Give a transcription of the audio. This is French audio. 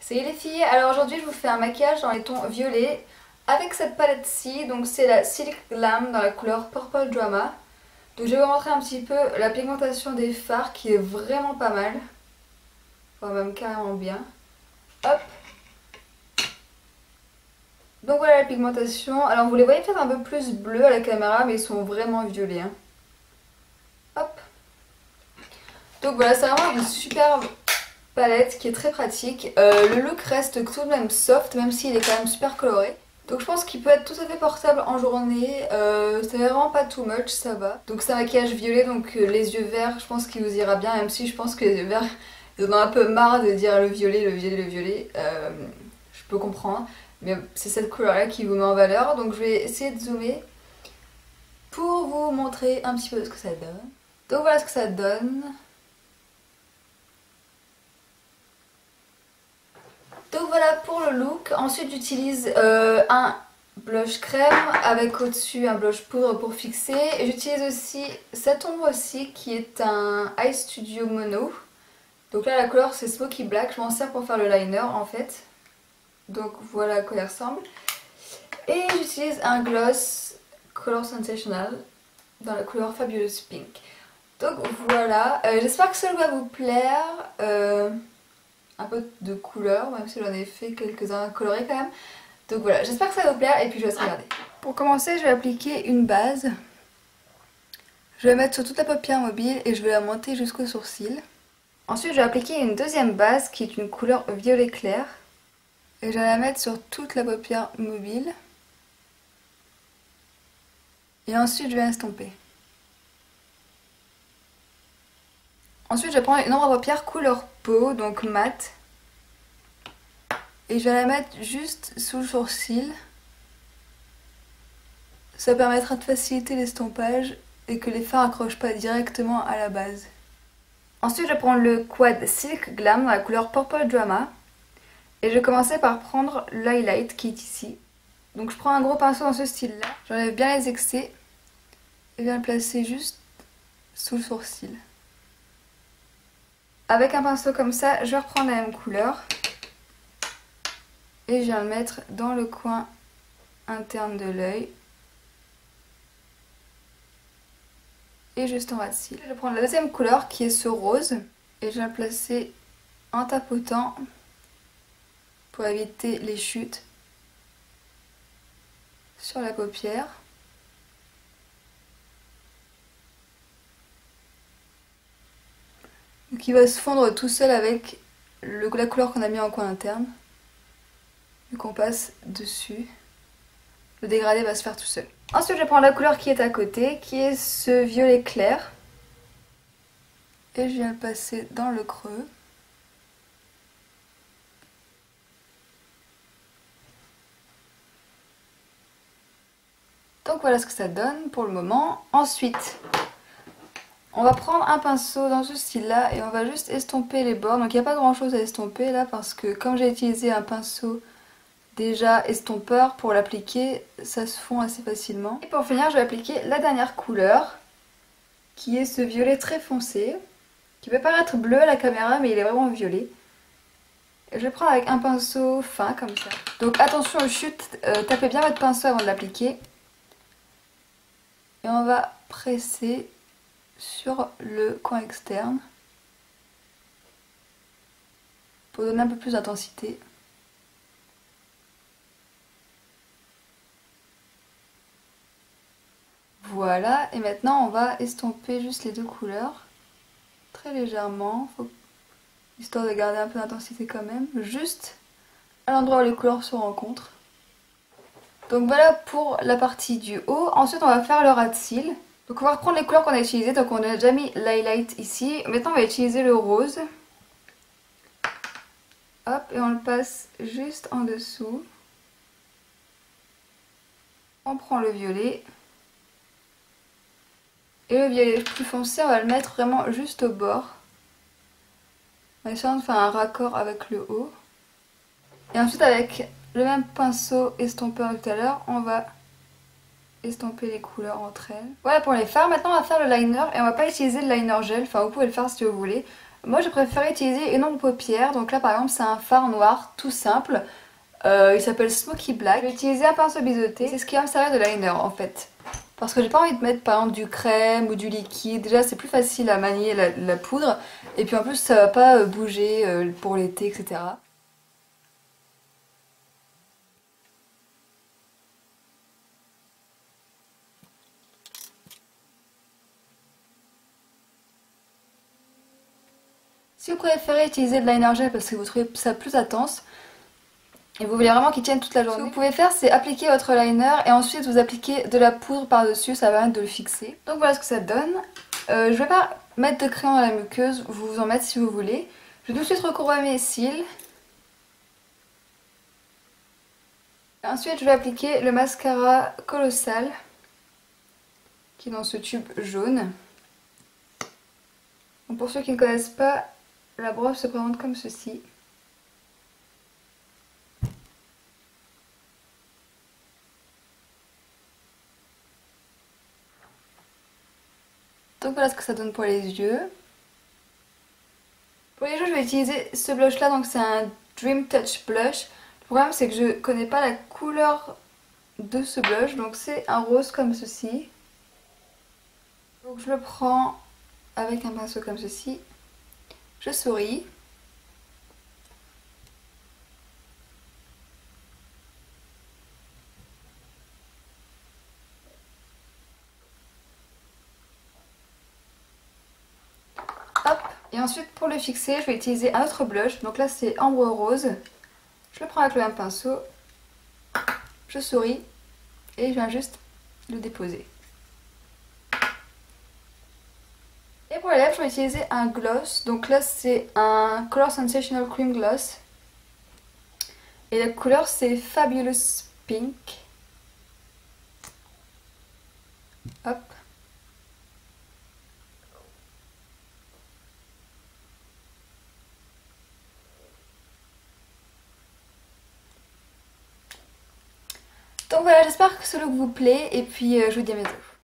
Salut les filles, alors aujourd'hui je vous fais un maquillage dans les tons violets avec cette palette-ci, donc c'est la Silk Glam dans la couleur Purple Drama. Donc je vais vous montrer un petit peu la pigmentation des fards qui est vraiment pas mal, enfin même carrément bien. Hop. Donc voilà la pigmentation, alors vous les voyez peut-être un peu plus bleus à la caméra mais ils sont vraiment violets. Hein. Hop. Donc voilà, c'est vraiment une superbe palette qui est très pratique. Le look reste tout de même soft même s'il est quand même super coloré. Donc je pense qu'il peut être tout à fait portable en journée, c'est vraiment pas too much, ça va. Donc c'est un maquillage violet, donc les yeux verts, je pense qu'il vous ira bien, même si je pense que les yeux verts, ils en ont un peu marre de dire le violet, le violet, le violet. Je peux comprendre, mais c'est cette couleur là qui vous met en valeur, donc je vais essayer de zoomer pour vous montrer un petit peu ce que ça donne. Donc voilà ce que ça donne. Donc voilà pour le look. Ensuite j'utilise un blush crème avec au-dessus un blush poudre pour fixer. Et j'utilise aussi cette ombre-ci qui est un Eye Studio Mono. Donc là la couleur c'est Smoky Black, je m'en sers pour faire le liner en fait. Donc voilà à quoi il ressemble. Et j'utilise un gloss Color Sensational dans la couleur Fabulous Pink. Donc voilà, j'espère que ça va vous plaire. Un peu de couleur, même si j'en ai fait quelques-uns colorés quand même. Donc voilà, j'espère que ça va vous plaire et puis je vais se regarder. Pour commencer, je vais appliquer une base. Je vais la mettre sur toute la paupière mobile et je vais la monter jusqu'au sourcil. Ensuite, je vais appliquer une deuxième base qui est une couleur violet clair. Et je vais la mettre sur toute la paupière mobile. Et ensuite, je vais estomper. Ensuite, je vais prendre une ombre à paupières couleur peau, donc mat. Et je vais la mettre juste sous le sourcil. Ça permettra de faciliter l'estompage et que les fards n'accrochent pas directement à la base. Ensuite, je vais prendre le Quad Silk Glam dans la couleur Purple Drama. Et je vais commencer par prendre l'highlight qui est ici. Donc je prends un gros pinceau dans ce style-là. J'enlève bien les excès et viens le placer juste sous le sourcil. Avec un pinceau comme ça, je vais reprendre la même couleur. Et je viens le mettre dans le coin interne de l'œil. Et juste en bas de cils. Je vais prendre la deuxième couleur qui est ce rose. Et je vais la placer en tapotant pour éviter les chutes sur la paupière. Donc il va se fondre tout seul avec la couleur qu'on a mis en coin interne. Vu qu'on passe dessus, le dégradé va se faire tout seul. Ensuite je vais prendre la couleur qui est à côté, qui est ce violet clair. Et je viens le passer dans le creux. Donc voilà ce que ça donne pour le moment. Ensuite, on va prendre un pinceau dans ce style-là et on va juste estomper les bords. Donc il n'y a pas grand-chose à estomper là parce que comme j'ai utilisé un pinceau déjà estompeur pour l'appliquer, ça se fond assez facilement. Et pour finir, je vais appliquer la dernière couleur qui est ce violet très foncé, qui peut paraître bleu à la caméra mais il est vraiment violet. Et je vais prendre avec un pinceau fin comme ça. Donc attention aux chutes, tapez bien votre pinceau avant de l'appliquer. Et on va presser sur le coin externe pour donner un peu plus d'intensité. Voilà, et maintenant on va estomper juste les deux couleurs très légèrement, histoire de garder un peu d'intensité quand même, juste à l'endroit où les couleurs se rencontrent. Donc voilà pour la partie du haut. Ensuite on va faire le ras de cils. Donc on va reprendre les couleurs qu'on a utilisées. Donc on a déjà mis l'highlight ici. Maintenant on va utiliser le rose. Hop, et on le passe juste en dessous. On prend le violet. Et le violet plus foncé, on va le mettre vraiment juste au bord. En essayant de faire un raccord avec le haut. Et ensuite avec le même pinceau estompeur que tout à l'heure, on va estomper les couleurs entre elles. Voilà pour les fards. Maintenant on va faire le liner et on va pas utiliser le liner gel. Enfin vous pouvez le faire si vous voulez. Moi je préfère utiliser une ombre paupière, donc là par exemple c'est un fard noir tout simple. Il s'appelle Smoky Black. Je vais utiliser un pinceau biseauté, c'est ce qui va me servir de liner en fait. Parce que j'ai pas envie de mettre par exemple du crème ou du liquide. Déjà c'est plus facile à manier la poudre. Et puis en plus ça va pas bouger pour l'été, etc. Si vous préférez utiliser de liner gel parce que vous trouvez ça plus intense et vous voulez vraiment qu'il tienne toute la journée, ce que vous pouvez faire c'est appliquer votre liner et ensuite vous appliquez de la poudre par dessus, ça va permettre de le fixer. Donc voilà ce que ça donne. Je vais pas mettre de crayon dans la muqueuse, vous en mettez si vous voulez. Je vais tout de suite recourber mes cils. Ensuite je vais appliquer le mascara Colossal qui est dans ce tube jaune. Donc pour ceux qui ne connaissent pas, la brosse se présente comme ceci. Donc voilà ce que ça donne pour les yeux. Pour les joues, je vais utiliser ce blush là, donc c'est un Dream Touch Blush. Le problème c'est que je connais pas la couleur de ce blush, donc c'est un rose comme ceci. Donc je le prends avec un pinceau comme ceci. Je souris. Hop. Et ensuite pour le fixer, je vais utiliser un autre blush. Donc là c'est Ambre Rose. Je le prends avec le même pinceau. Je souris. Et je viens juste le déposer. Et pour les lèvres, je vais utiliser un gloss. Donc là c'est un Color Sensational Cream Gloss. Et la couleur c'est Fabulous Pink. Hop. Donc voilà, j'espère que ce look vous plaît et puis je vous dis à bientôt.